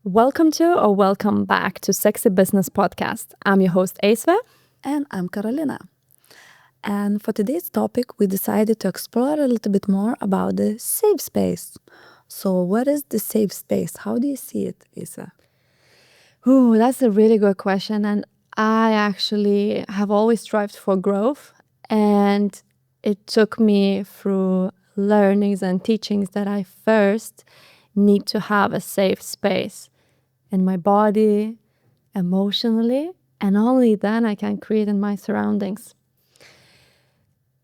Welcome to or welcome back to Sexy Business Podcast. I'm your host, Eisve. And I'm Karolina. And for today's topic, we decided to explore a little bit more about the safe space. So, what is the safe space? How do you see it, Isa? Ooh, that's a really good question. And I actually have always strived for growth. And it took me through learnings and teachings that I first need to have a safe space in my body, emotionally, and only then I can create in my surroundings.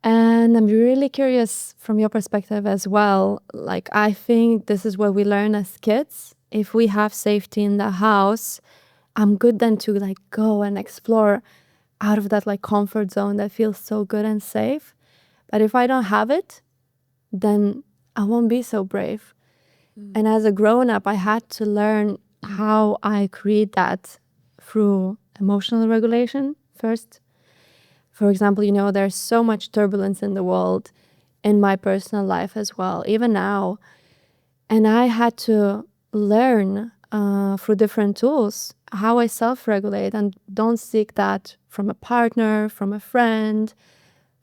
And I'm really curious from your perspective as well. Like, I think this is what we learn as kids. If we have safety in the house, I'm good then to go and explore out of that comfort zone that feels so good and safe. But if I don't have it, then I won't be so brave. And as a grown up, I had to learn how I create that through emotional regulation first. For example, there's so much turbulence in the world, in my personal life as well, even now. And I had to learn through different tools how I self-regulate and don't seek that from a partner, from a friend,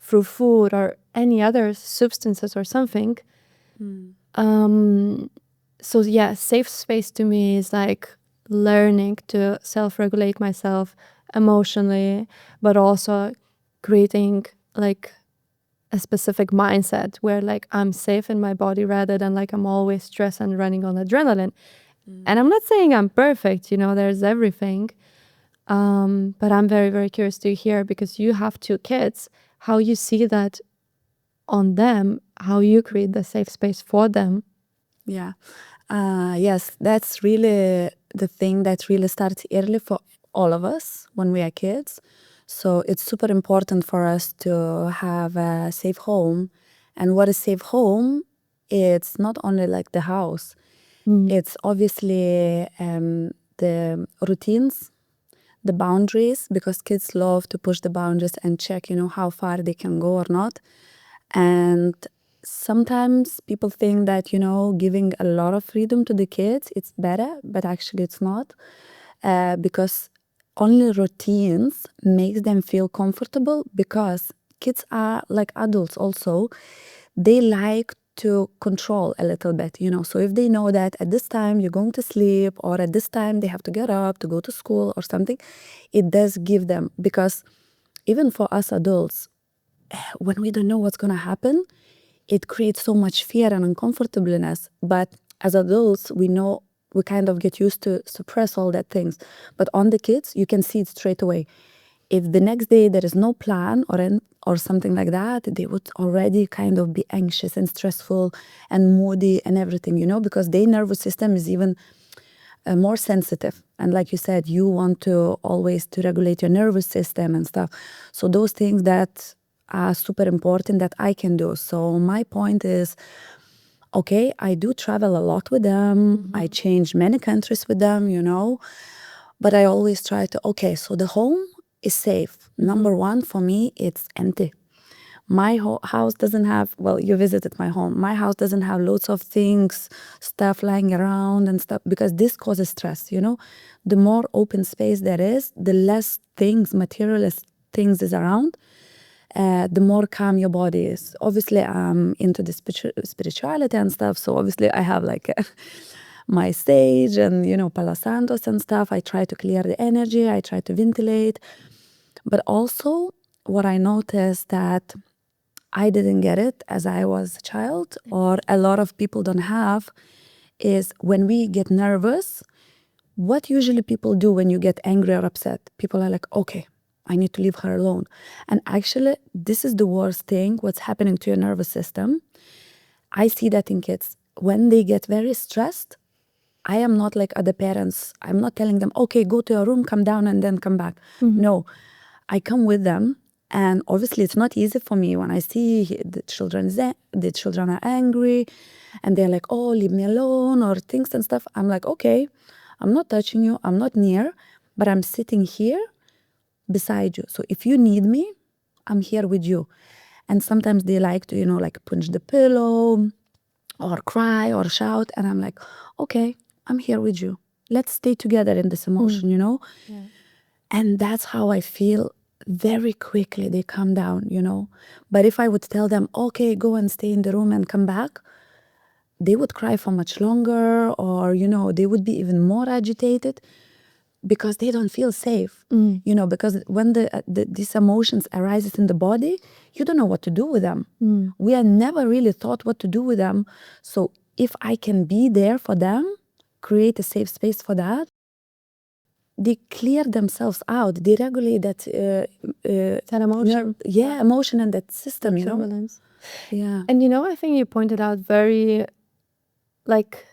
through food or any other substances or something. So yeah, safe space to me is like learning to self-regulate myself emotionally, but also creating like a specific mindset where I'm safe in my body rather than I'm always stressed and running on adrenaline. And I'm not saying I'm perfect, there's everything. But I'm very, very curious to hear, because you have 2 kids, how you see that on them, how you create the safe space for them. Yeah. Yes, that's really the thing that really starts early for all of us when we are kids. So it's super important for us to have a safe home. And what is safe home? It's not only like the house. It's obviously the routines, the boundaries, because kids love to push the boundaries and check, how far they can go or not. And sometimes people think that, giving a lot of freedom to the kids, it's better, but actually it's not. Because only routines makes them feel comfortable, because kids are like adults also. They like to control a little bit, So if they know that at this time you're going to sleep, or at this time they have to get up to go to school or something, it does give them, because even for us adults, when we don't know what's going to happen, it creates so much fear and uncomfortableness. But as adults, we know, we kind of get used to suppress all that things. But on the kids, you can see it straight away. If the next day there is no plan or something like that, they would already kind of be anxious and stressful and moody and everything, because their nervous system is even more sensitive. And like you said, you want to always to regulate your nervous system and stuff. So those things that are super important that I can do. So my point is, okay, I do travel a lot with them. I change many countries with them, but I always try to, okay, so the home is safe. Number one, for me, it's empty. My house doesn't have, well, you visited my home. My house doesn't have loads of things, stuff lying around and stuff, because this causes stress, The more open space there is, the less things, materialist things is around, the more calm your body is. Obviously, I'm into the spirituality and stuff, so obviously I have my sage and, Palo Santos and stuff. I try to clear the energy, I try to ventilate. But also, what I noticed that I didn't get it as I was a child, or a lot of people don't have, is when we get nervous, what usually people do when you get angry or upset? People are like, okay, I need to leave her alone. And actually, this is the worst thing, what's happening to your nervous system. I see that in kids. When they get very stressed, I am not like other parents. I'm not telling them, okay, go to your room, come down, and then come back. No, I come with them. And obviously, it's not easy for me when I see the children are angry, and they're like, oh, leave me alone, or things and stuff. I'm like, okay, I'm not touching you, I'm not near, but I'm sitting here beside you. So if you need me, I'm here with you. And sometimes they like to, punch the pillow or cry or shout. And I'm like, okay, I'm here with you. let's stay together in this emotion, you know? Yeah. And that's how I feel. Very quickly they calm down, you know? But if I would tell them, okay, go and stay in the room and come back, they would cry for much longer, or, you know, they would be even more agitated because they don't feel safe, you know, because when these emotions arises in the body, you don't know what to do with them. We are never really taught what to do with them. So if I can be there for them, create a safe space for that, they clear themselves out. They regulate that That emotion. emotion and that system, you know. Turbulence. Yeah. And you know, I think you pointed out very like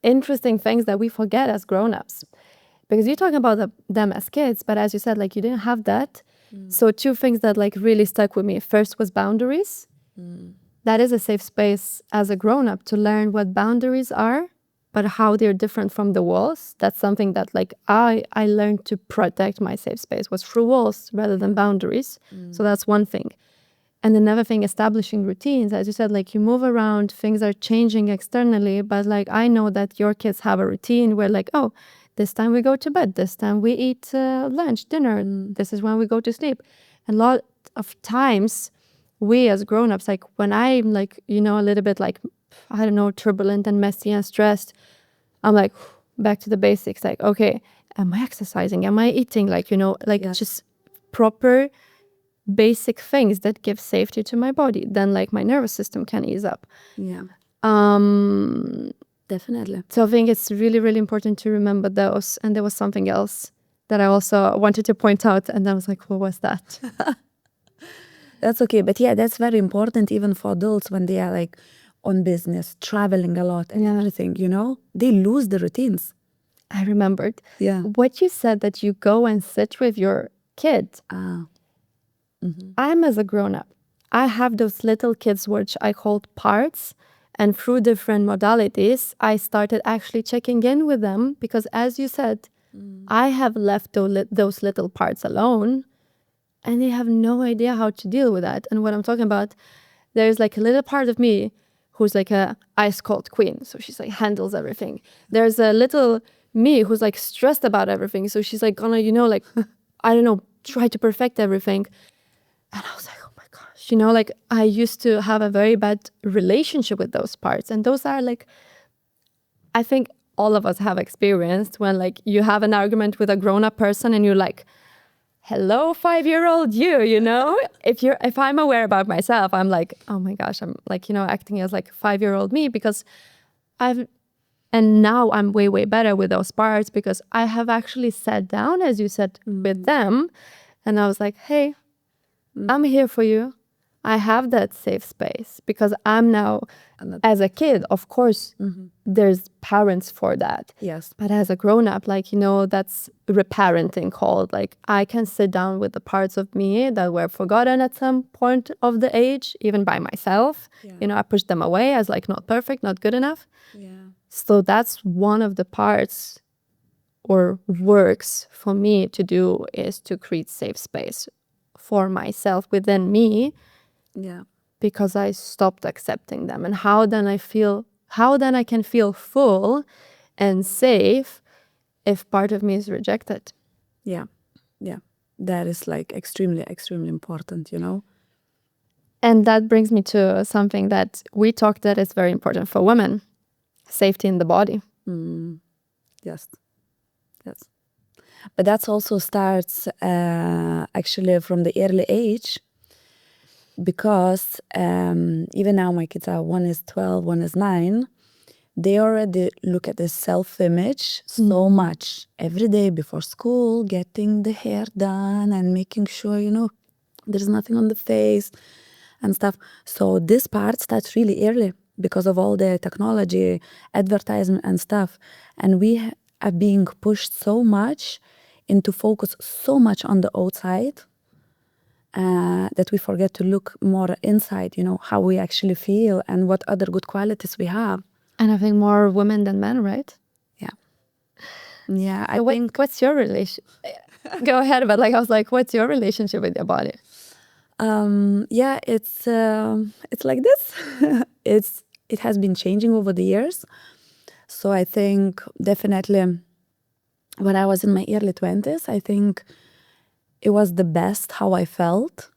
interesting things that we forget as grown-ups. Because you're talking about them as kids, but as you said, like you didn't have that. So two things that like really stuck with me. First was boundaries. That is a safe space as a grown-up to learn what boundaries are, but how they're different from the walls. That's something that like I learned to protect my safe space was through walls rather than boundaries. So that's one thing. And another thing, establishing routines. As you said, like you move around, things are changing externally, but like I know that your kids have a routine where like, oh, this time we go to bed, this time we eat lunch, dinner, this is when we go to sleep. And a lot of times we as grown-ups, like when I'm like, you know, a little bit like, I don't know, turbulent and messy and stressed, I'm like, back to the basics. Like, okay, am I exercising? Am I eating? Like, you know, like just proper basic things that give safety to my body. Then like my nervous system can ease up. Yeah. Definitely. So I think it's really, really important to remember those. And there was something else that I also wanted to point out. And I was like, what was that? That's okay. But yeah, that's very important even for adults when they are like on business, traveling a lot and everything, you know? They lose the routines. I remembered. Yeah. What you said that you go and sit with your kid. I'm as a grown-up. I have those little kids which I called parts. And through different modalities, I started actually checking in with them because as you said, I have left those little parts alone and they have no idea how to deal with that. And what I'm talking about, there's like a little part of me who's like a ice cold queen. So she's like handles everything. There's a little me who's like stressed about everything. So she's like gonna, you know, like, I don't know, try to perfect everything. And I was like, oh my gosh, you know, like I used to have a very bad relationship with those parts. And those are like, I think all of us have experienced when like you have an argument with a grown-up person and you're like, hello, 5-year-old you know? If I'm aware about myself, I'm like, oh my gosh, I'm like, you know, acting as like 5-year-old me because and now I'm way, way better with those parts because I have actually sat down, as you said, with them. And I was like, hey, I'm here for you. I have that safe space because I'm now, as a kid, of course, there's parents for that. Yes. But as a grown-up, like, you know, that's reparenting called. Like, I can sit down with the parts of me that were forgotten at some point of the age, even by myself. Yeah. You know, I pushed them away as like not perfect, not good enough. Yeah. So that's one of the parts or works for me to do is to create safe space for myself within me. Yeah. Because I stopped accepting them. And how then I can feel full and safe if part of me is rejected. Yeah. Yeah. That is like extremely, extremely important, you know? And that brings me to something that we talked that is very important for women, safety in the body. Yes. Yes. But that also starts actually from the early age because even now my kids are, one is 12, one is 9. They already look at the self-image so much every day before school, getting the hair done and making sure, you know, there's nothing on the face and stuff. So this part starts really early because of all the technology, advertisement and stuff. And we are being pushed so much into focus so much on the outside that we forget to look more inside, you know, how we actually feel and what other good qualities we have. And I think more women than men, right? Yeah. Yeah, I So think... what's your relation? Go ahead, but like I was like, what's your relationship with your body? Yeah, it's like this. It has been changing over the years. So I think definitely when I was in my early 20s, I think it was the best how I felt.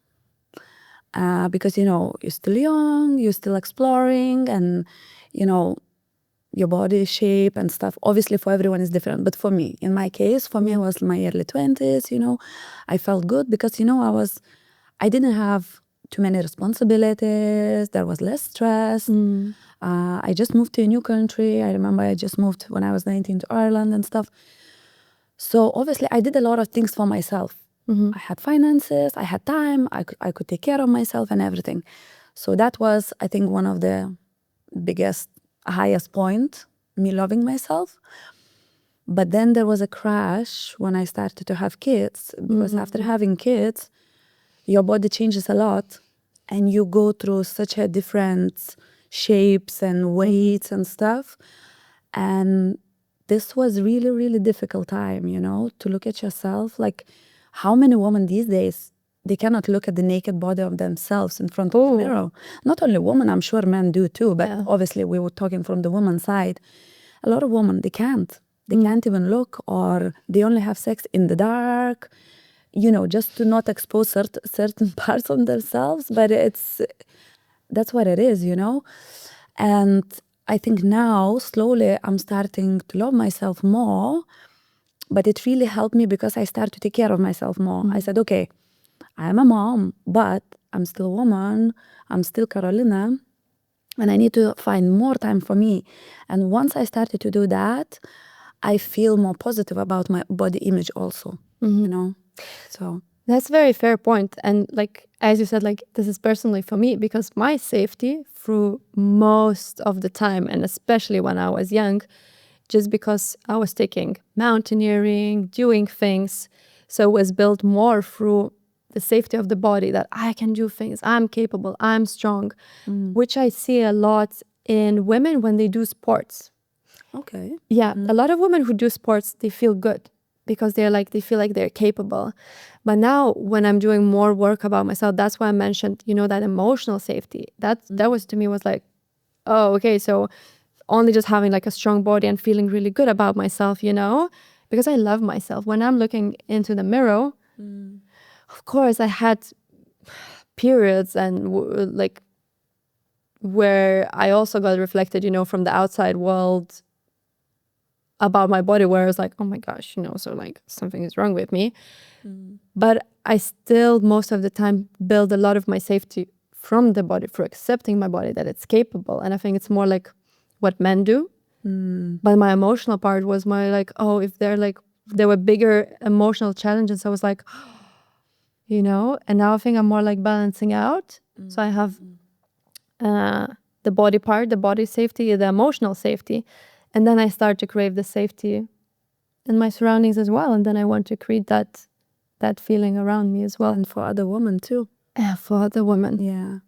Because, you're still young, you're still exploring, and, your body shape and stuff. Obviously, for everyone is different. But for me, in my case, for me, it was my early 20s, I felt good because, I didn't have too many responsibilities. There was less stress. I just moved to a new country. I remember I just moved when I was 19 to Ireland and stuff. So obviously, I did a lot of things for myself. I had finances, I had time, I could take care of myself and everything. So that was, I think, one of the biggest, highest point, me loving myself. But then there was a crash when I started to have kids, because after having kids, your body changes a lot and you go through such a different shapes and weights and stuff. And this was really, really difficult time, to look at yourself. Like, how many women these days, they cannot look at the naked body of themselves in front of the mirror. Not only women, I'm sure men do too, but obviously we were talking from the woman's side. A lot of women, they can't. They can't even look, or they only have sex in the dark, just to not expose certain parts of themselves. But that's what it is, And I think now, slowly, I'm starting to love myself more. But it really helped me because I started to take care of myself more. I said, okay, I am a mom, but I'm still a woman. I'm still Karolina. And I need to find more time for me. And once I started to do that, I feel more positive about my body image also, So That's a very fair point. And like, as you said, like, this is personally for me because my safety through most of the time, and especially when I was young, just because I was taking mountaineering, doing things. So it was built more through the safety of the body, that I can do things, I'm capable, I'm strong, which I see a lot in women when they do sports. Okay. Yeah, a lot of women who do sports, they feel good because they feel like they're capable. But now when I'm doing more work about myself, that's why I mentioned, that emotional safety. That was, to me, was like, oh, okay, so only just having like a strong body and feeling really good about myself, because I love myself. When I'm looking into the mirror, of course, I had periods and like where I also got reflected, from the outside world about my body, where I was like, oh my gosh, so like something is wrong with me. But I still, most of the time, build a lot of my safety from the body, through accepting my body, that it's capable. And I think it's more like what men do. But my emotional part was my like, oh, if there were bigger emotional challenges, I was like, and now I think I'm more like balancing out. So I have the body part, the body safety, the emotional safety. And then I start to crave the safety in my surroundings as well. And then I want to create that feeling around me as well. And for other women too. Yeah, for other women.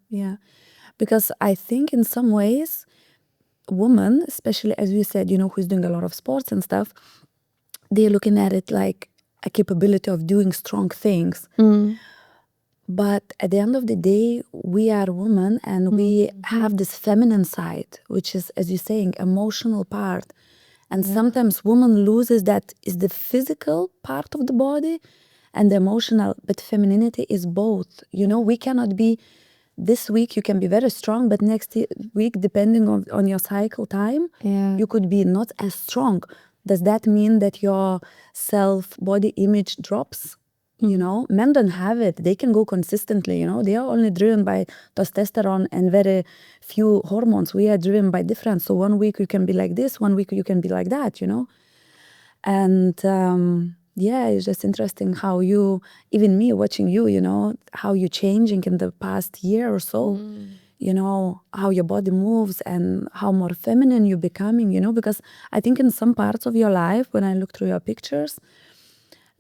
Yeah. Because I think in some ways, women, especially as you said, who's doing a lot of sports and stuff, they're looking at it like a capability of doing strong things. But at the end of the day, we are women and we have this feminine side, which is, as you're saying, emotional part. And sometimes woman loses that is the physical part of the body and the emotional, but femininity is both. We cannot be, this week you can be very strong, but next week, depending on your cycle time, you could be not as strong. Does that mean that your body image drops? Men don't have it. They can go consistently, they are only driven by testosterone and very few hormones. We are driven by different. So 1 week you can be like this, 1 week you can be like that, And it's just interesting how you, even me watching you, how you changing in the past year or so, how your body moves and how more feminine you're becoming, because I think in some parts of your life, when I look through your pictures,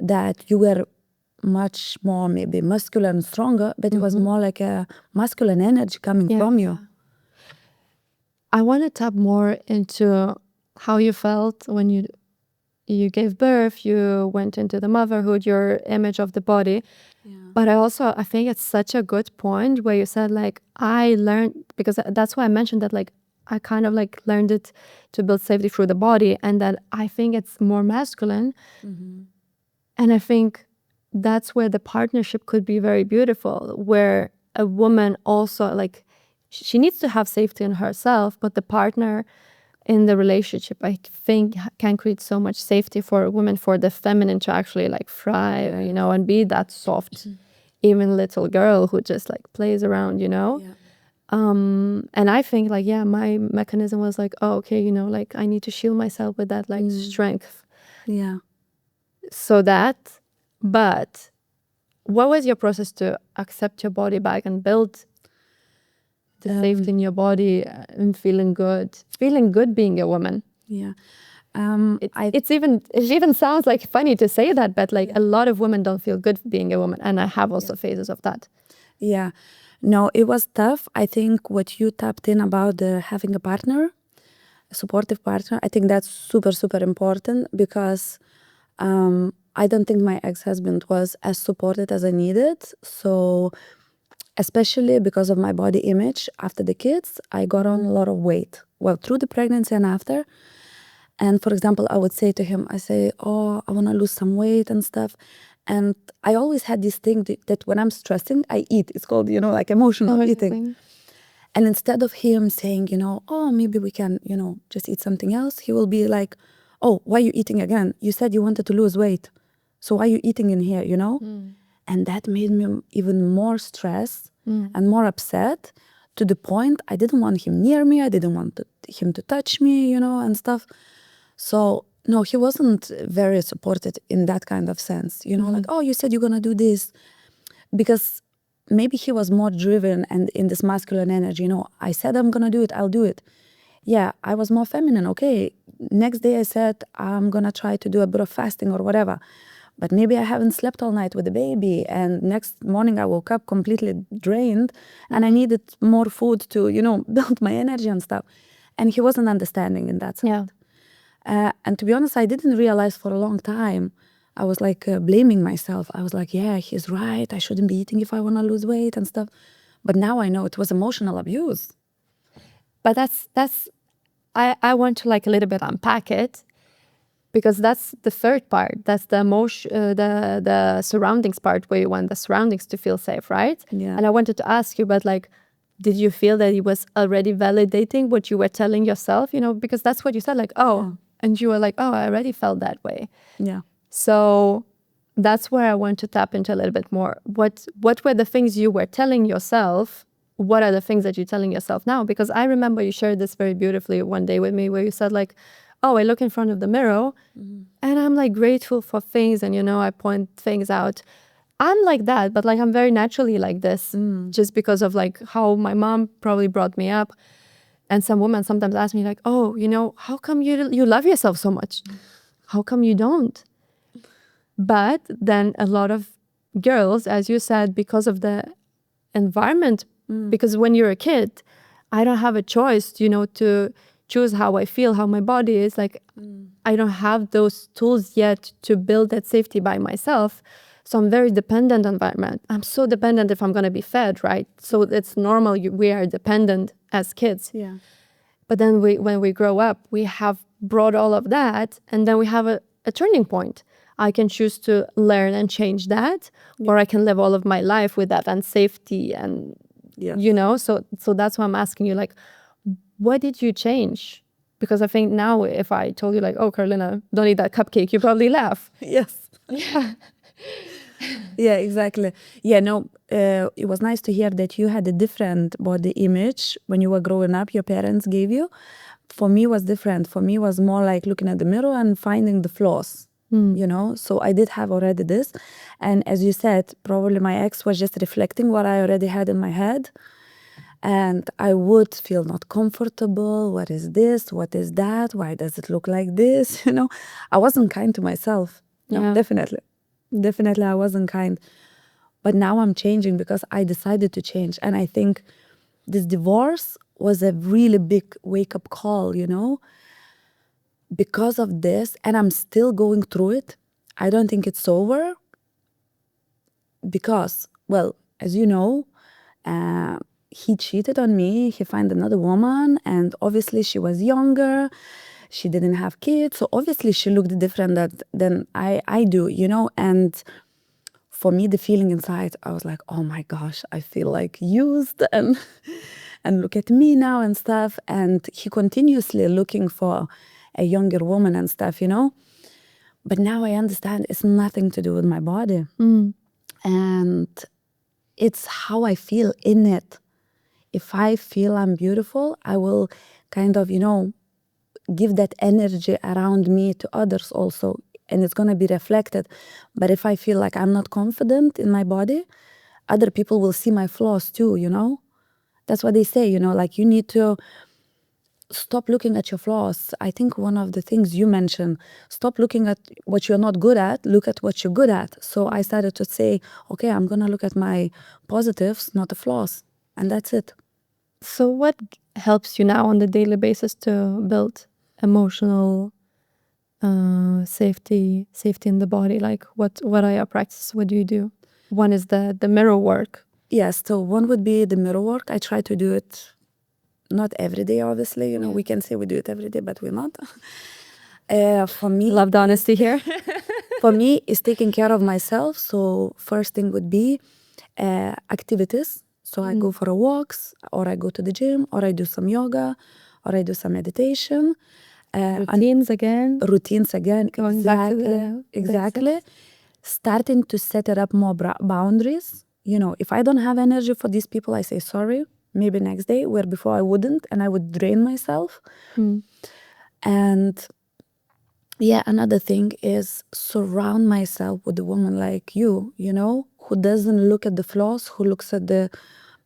that you were much more maybe muscular and stronger, but it was more like a masculine energy coming from you. I want to tap more into how you felt when you gave birth, you went into the motherhood, your image of the body. But I think it's such a good point where you said, like, I learned, because that's why I mentioned that, like, I kind of like learned it to build safety through the body, and that I think it's more masculine. And I think that's where the partnership could be very beautiful, where a woman also, like, she needs to have safety in herself, but the partner in the relationship, I think, can create so much safety for a woman, for the feminine to actually like thrive, and be that soft, even little girl who just like plays around, and I think like, my mechanism was like, oh, okay, like I need to shield myself with that like strength. So that, but what was your process to accept your body back and build the safety in your body and feeling good being a woman? It even sounds like funny to say that, but like a lot of women don't feel good being a woman, and I have also phases of that. No, it was tough. I think what you tapped in about having a partner, a supportive partner, I think that's super, super important, because I don't think my ex-husband was as supported as I needed. So especially because of my body image after the kids, I got on a lot of weight. Well, through the pregnancy and after. And for example, I would say to him, I say, oh, I want to lose some weight and stuff. And I always had this thing that when I'm stressing, I eat. It's called, like emotional eating. And instead of him saying, oh, maybe we can, just eat something else, he will be like, oh, why are you eating again? You said you wanted to lose weight. So why are you eating in here, And that made me even more stressed and more upset, to the point I didn't want him near me. I didn't want him to touch me, and stuff. So no, he wasn't very supported in that kind of sense, like, oh, you said you're going to do this. Because maybe he was more driven and in this masculine energy, I said I'm going to do it, I'll do it. Yeah, I was more feminine. Okay, next day I said I'm going to try to do a bit of fasting or whatever. But maybe I haven't slept all night with the baby, and next morning I woke up completely drained, and I needed more food to, build my energy and stuff. And he wasn't understanding in that sense. And to be honest, I didn't realize for a long time. I was like blaming myself. I was like, yeah, he's right. I shouldn't be eating if I want to lose weight and stuff. But now I know it was emotional abuse. But I want to like a little bit unpack it, because that's the third part. That's the emotion, the surroundings part, where you want the surroundings to feel safe, right? Yeah. And I wanted to ask you, but like, did you feel that it was already validating what you were telling yourself? Because that's what you said, like, oh, and you were like, oh, I already felt that way. Yeah. So that's where I want to tap into a little bit more. What were the things you were telling yourself? What are the things that you're telling yourself now? Because I remember you shared this very beautifully one day with me, where you said like, oh, I look in front of the mirror and I'm like grateful for things, and I point things out. I'm like that, but like I'm very naturally like this, just because of like how my mom probably brought me up. And some women sometimes ask me like, oh, how come you love yourself so much? How come you don't? But then a lot of girls, as you said, because of the environment, because when you're a kid, I don't have a choice, to choose how I feel, how my body is. Like, I don't have those tools yet to build that safety by myself. So I'm very dependent on environment. I'm so dependent if I'm going to be fed, right? So it's normal. We are dependent as kids. Yeah. But then when we grow up, we have brought all of that, and then we have a turning point. I can choose to learn and change that, or I can live all of my life with that unsafety, and so that's why I'm asking you, like, what did you change? Because I think now if I told you like, oh, Karolina, don't eat that cupcake, you probably laugh. Yes. Yeah. Yeah, exactly. Yeah, no, it was nice to hear that you had a different body image when you were growing up, your parents gave you. For me, it was different. For me, it was more like looking at the mirror and finding the flaws, So I did have already this. And as you said, probably my ex was just reflecting what I already had in my head. And I would feel not comfortable. What is this? What is that? Why does it look like this? I wasn't kind to myself. No, definitely. Definitely, I wasn't kind. But now I'm changing because I decided to change. And I think this divorce was a really big wake-up call, because of this. And I'm still going through it. I don't think it's over. Because, well, as you know, he cheated on me. He found another woman, and obviously she was younger. She didn't have kids, so obviously she looked different than I do, you know. And for me, the feeling inside, I was like, oh my gosh, I feel like used, and look at me now and stuff. And he continuously looking for a younger woman and stuff, you know. But now I understand it's nothing to do with my body. And it's how I feel in it. If I feel I'm beautiful, I will kind of, you know, give that energy around me to others also. And it's going to be reflected. But if I feel like I'm not confident in my body, other people will see my flaws too, you know. That's what they say, you know, like you need to stop looking at your flaws. I think one of the things you mentioned, stop looking at what you're not good at, look at what you're good at. So I started to say, okay, I'm going to look at my positives, not the flaws. And that's it. So what helps you now on the daily basis to build emotional safety in the body? Like what are your practices? What do you do? One is the mirror work. Yes, so one would be the mirror work. I try to do it not every day, obviously. You know, we can say we do it every day, but we're not. For me, Love the honesty here. for me, is taking care of myself. So first thing would be activities. So I go for a walks, or I go to the gym, or I do some yoga, or I do some meditation. Routines again. Routines again. Going back to the exactly. Starting to set it up more boundaries. You know, if I don't have energy for these people, I say sorry. Maybe next day, where before I wouldn't, and I would drain myself. And yeah, another thing is surround myself with a woman like you know, who doesn't look at the flaws, who looks at the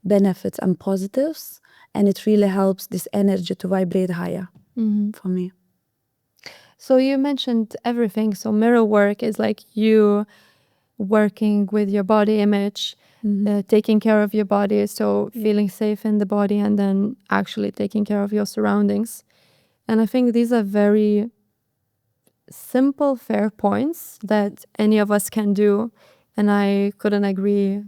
benefits and positives. And it really helps this energy to vibrate higher for me. So you mentioned everything. So mirror work is like you working with your body image, taking care of your body, so feeling safe in the body, and then actually taking care of your surroundings. And I think these are very simple, fair points that any of us can do. And I couldn't agree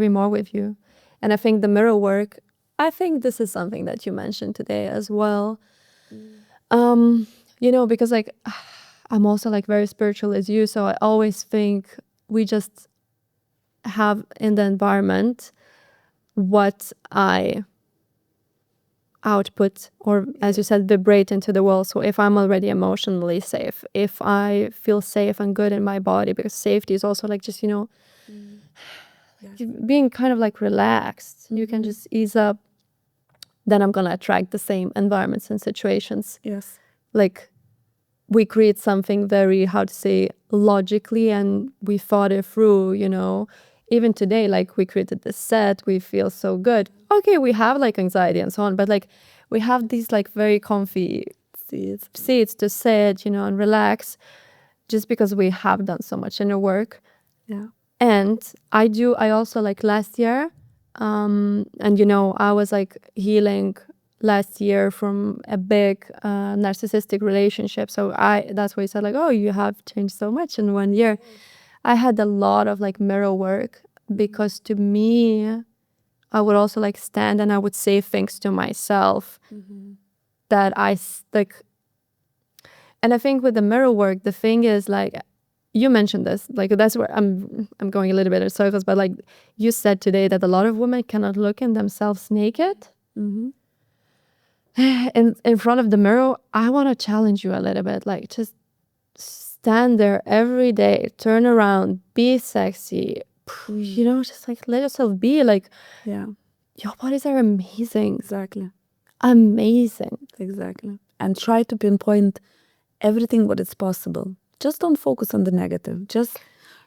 more with you. And I think the mirror work, I think this is something that you mentioned today as well. You know, because like I'm also like very spiritual as you, so I always think we just have in the environment what I output, or as you said, vibrate into the world. So if I'm already emotionally safe, if I feel safe and good in my body, because safety is also like just, you know, being kind of like relaxed, you can just ease up, then I'm gonna attract the same environments and situations. Yes. Like we create something very, how to say, logically, and we thought it through, you know. Even today, like we created this set, we feel so good. Okay, we have like anxiety and so on, but like we have these like very comfy seats to sit, you know, and relax, just because we have done so much inner work. Yeah. And I also like last year, and you know, I was like healing last year from a big narcissistic relationship. So that's why you said like, oh, you have changed so much in 1 year. I had a lot of like mirror work, because to me, I would also like stand and I would say things to myself that I like. And I think with the mirror work, the thing is like, you mentioned this, like that's where I'm going a little bit in circles, but like you said today that a lot of women cannot look in themselves naked. In front of the mirror, I want to challenge you a little bit, like just stand there every day, turn around, be sexy, you know, just like let yourself be like, Yeah. your bodies are amazing. Exactly. Amazing. Exactly. And try to pinpoint everything what is possible. Just don't focus on the negative. Just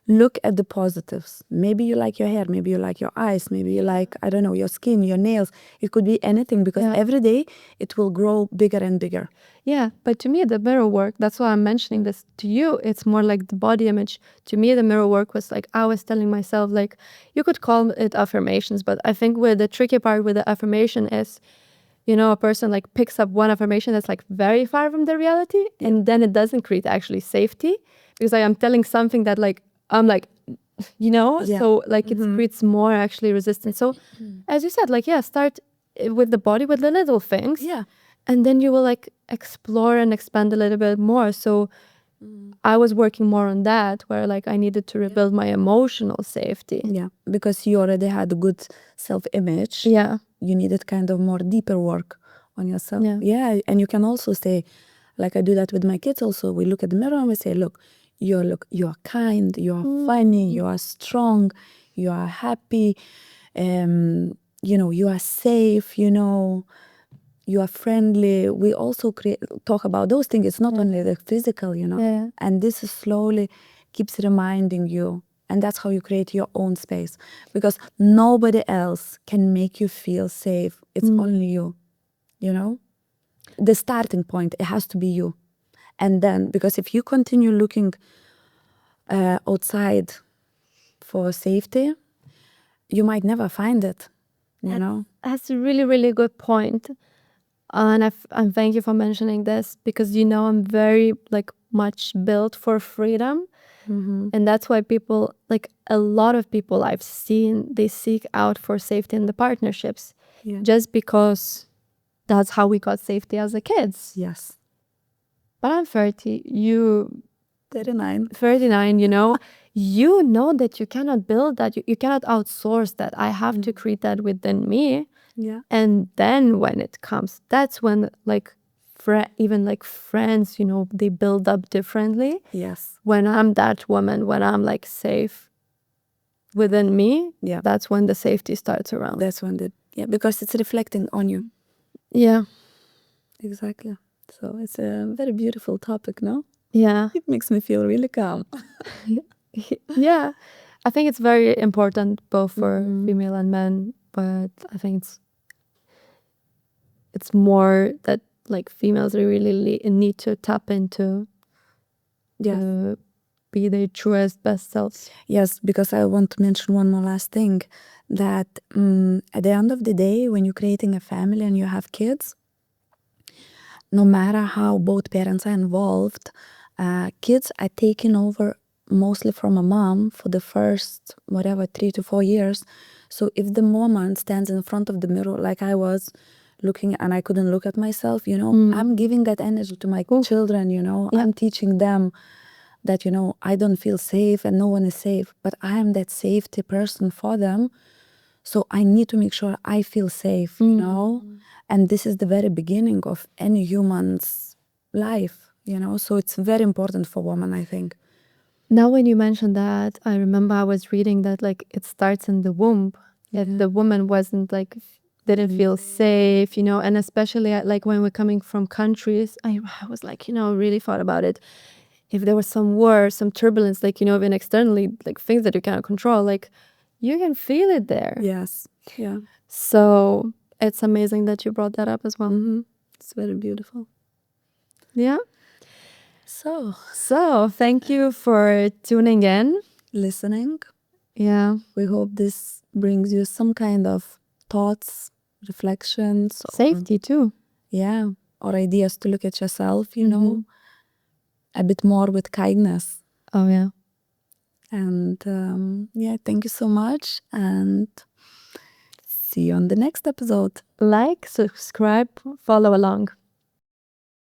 look at the positives. Maybe you like your hair, maybe you like your eyes, maybe you like, I don't know, your skin, your nails. It could be anything, because every day it will grow bigger and bigger. Yeah, but to me, the mirror work, that's why I'm mentioning this to you. It's more like the body image. To me, the mirror work was like, I was telling myself, like, you could call it affirmations, but I think where the tricky part with the affirmation is, you know, a person like picks up one affirmation that's like very far from the reality, and then it doesn't create actually safety, because I am telling something that like, I'm like, Yeah. So like it creates more actually resistance. So as you said, like, yeah, start with the body, with the little things. Yeah. And then you will like explore and expand a little bit more. So I was working more on that, where like I needed to rebuild my emotional safety. Yeah, because you already had good self-image. Yeah. You needed kind of more deeper work on yourself. Yeah. Yeah, and you can also say, like I do that with my kids also, we look at the mirror and we say, look, you are kind, you are funny, you are strong, you are happy, you are safe, you are friendly. We also talk about those things. It's not only the physical, Yeah. and this is slowly keeps reminding you, and that's how you create your own space, because nobody else can make you feel safe. It's only you, the starting point. It has to be you. And then, because if you continue looking outside for safety, you might never find it, That's a really, really good point. And thank you for mentioning this, because I'm very like much built for freedom. And that's why people, like a lot of people I've seen, they seek out for safety in the partnerships. Yeah. Just because that's how we got safety as a kids. Yes. But I'm 30, you 39. 39, you know that you cannot build that, you cannot outsource that. I have to create that within me. Yeah. And then when it comes, that's when like even like friends, they build up differently. Yes. When I'm that woman, when I'm like safe within me, Yeah. that's when the safety starts around. That's when because it's reflecting on you. Yeah. Exactly. So it's a very beautiful topic, no? Yeah. It makes me feel really calm. Yeah. I think it's very important both for female and men, but I think it's more that like females really need to tap into be their truest, best selves. Yes, because I want to mention one more last thing, that at the end of the day, when you're creating a family and you have kids, no matter how both parents are involved, kids are taken over mostly from a mom for the first, 3 to 4 years. So if the woman stands in front of the mirror, like I was looking and I couldn't look at myself, I'm giving that energy to my children, I'm teaching them that, I don't feel safe and no one is safe, but I am that safety person for them. So I need to make sure I feel safe, and this is the very beginning of any human's life, so it's very important for women, I think. Now when you mentioned that, I remember I was reading that like it starts in the womb. If the woman wasn't like didn't feel safe, and especially like when we're coming from countries, I was like, really thought about it. If there was some war, some turbulence, like, even externally, like things that you cannot control, like you can feel it there. Yes. Yeah. So it's amazing that you brought that up as well. It's very beautiful. Yeah. So thank you for tuning in. Listening. Yeah. We hope this brings you some kind of thoughts, reflections. Safety too. Yeah. Or ideas to look at yourself, a bit more with kindness. Oh, yeah. And thank you so much. And see you on the next episode. Like, subscribe, follow along.